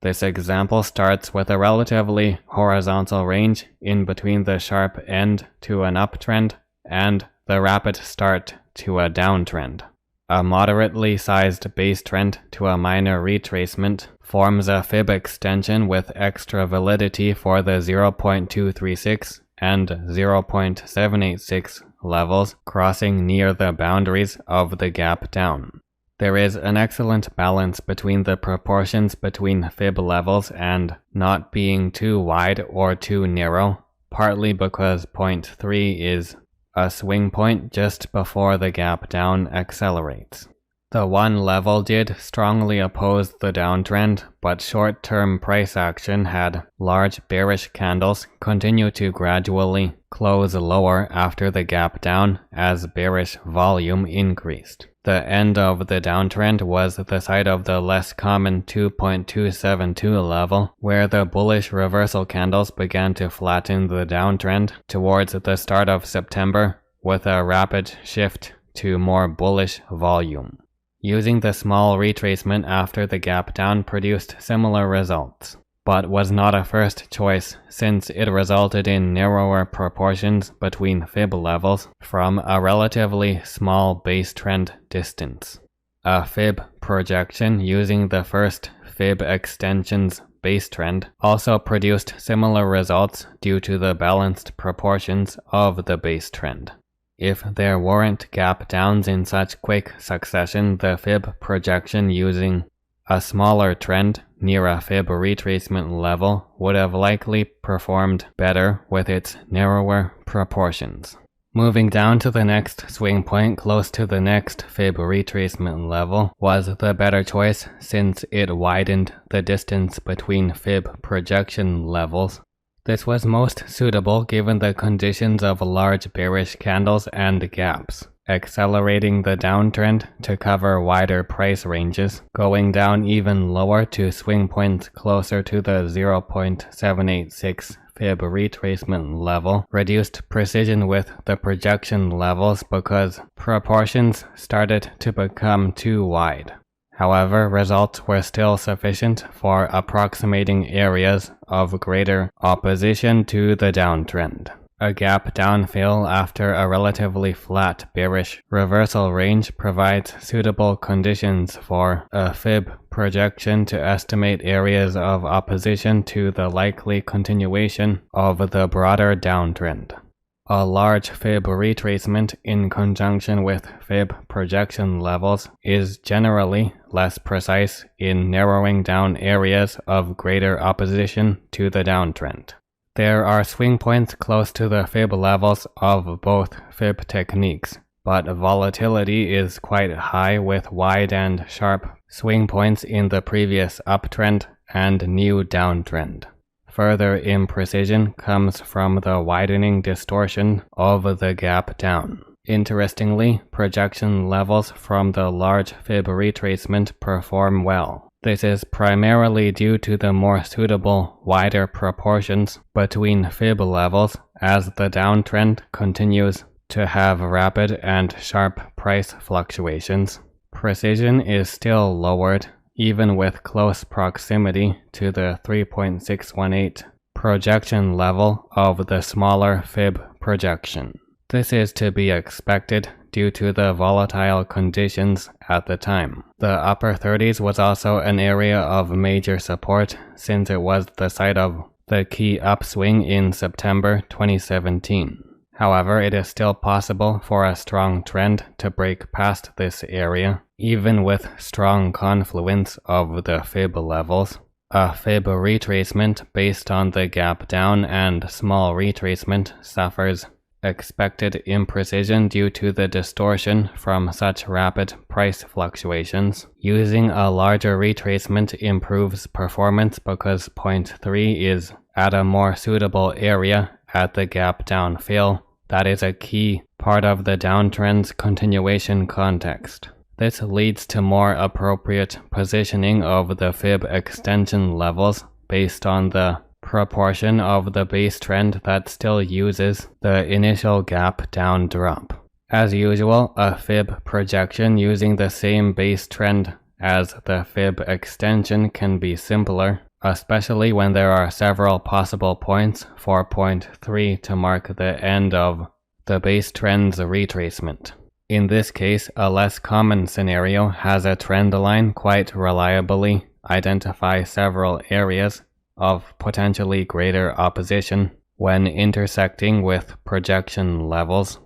This example starts with a relatively horizontal range in between the sharp end to an uptrend and the rapid start to a downtrend. A moderately sized base trend to a minor retracement forms a fib extension with extra validity for the 0.236 and 0.786 levels crossing near the boundaries of the gap down. There is an excellent balance between the proportions between fib levels and not being too wide or too narrow, partly because point 3 is a swing point just before the gap down accelerates. The one level did strongly oppose the downtrend, but short-term price action had large bearish candles continue to gradually close lower after the gap down as bearish volume increased. The end of the downtrend was the site of the less common 2.272 level, where the bullish reversal candles began to flatten the downtrend towards the start of September, with a rapid shift to more bullish volume. Using the small retracement after the gap down produced similar results, but was not a first choice since it resulted in narrower proportions between fib levels from a relatively small base trend distance. A fib projection using the first fib extension's base trend also produced similar results due to the balanced proportions of the base trend. If there weren't gap downs in such quick succession, the fib projection using a smaller trend near a fib retracement level would have likely performed better with its narrower proportions. Moving down to the next swing point close to the next fib retracement level was the better choice since it widened the distance between fib projection levels. This was most suitable given the conditions of large bearish candles and gaps, accelerating the downtrend to cover wider price ranges, going down even lower to swing points closer to the 0.786 fib retracement level, reduced precision with the projection levels because proportions started to become too wide. However, results were still sufficient for approximating areas of greater opposition to the downtrend. A gap down fill after a relatively flat bearish reversal range provides suitable conditions for a fib projection to estimate areas of opposition to the likely continuation of the broader downtrend. A large fib retracement in conjunction with fib projection levels is generally less precise in narrowing down areas of greater opposition to the downtrend. There are swing points close to the fib levels of both fib techniques, but volatility is quite high with wide and sharp swing points in the previous uptrend and new downtrend. Further imprecision comes from the widening distortion of the gap down. Interestingly, projection levels from the large fib retracement perform well. This is primarily due to the more suitable, wider proportions between fib levels as the downtrend continues to have rapid and sharp price fluctuations. Precision is still lowered even with close proximity to the 3.618 projection level of the smaller fib projection. This is to be expected due to the volatile conditions at the time. The upper 30s was also an area of major support since it was the site of the key upswing in September 2017. However, it is still possible for a strong trend to break past this area, even with strong confluence of the fib levels. A fib retracement based on the gap down and small retracement suffers expected imprecision due to the distortion from such rapid price fluctuations. Using a larger retracement improves performance because point 3 is at a more suitable area at the gap down fill. That is a key part of the downtrend's continuation context. This leads to more appropriate positioning of the fib extension levels based on the proportion of the base trend that still uses the initial gap down drop. As usual, a fib projection using the same base trend as the fib extension can be simpler. especially when there are several possible points for point 3 to mark the end of the base trend's retracement. In this case, a less common scenario has a trend line quite reliably identify several areas of potentially greater opposition when intersecting with projection levels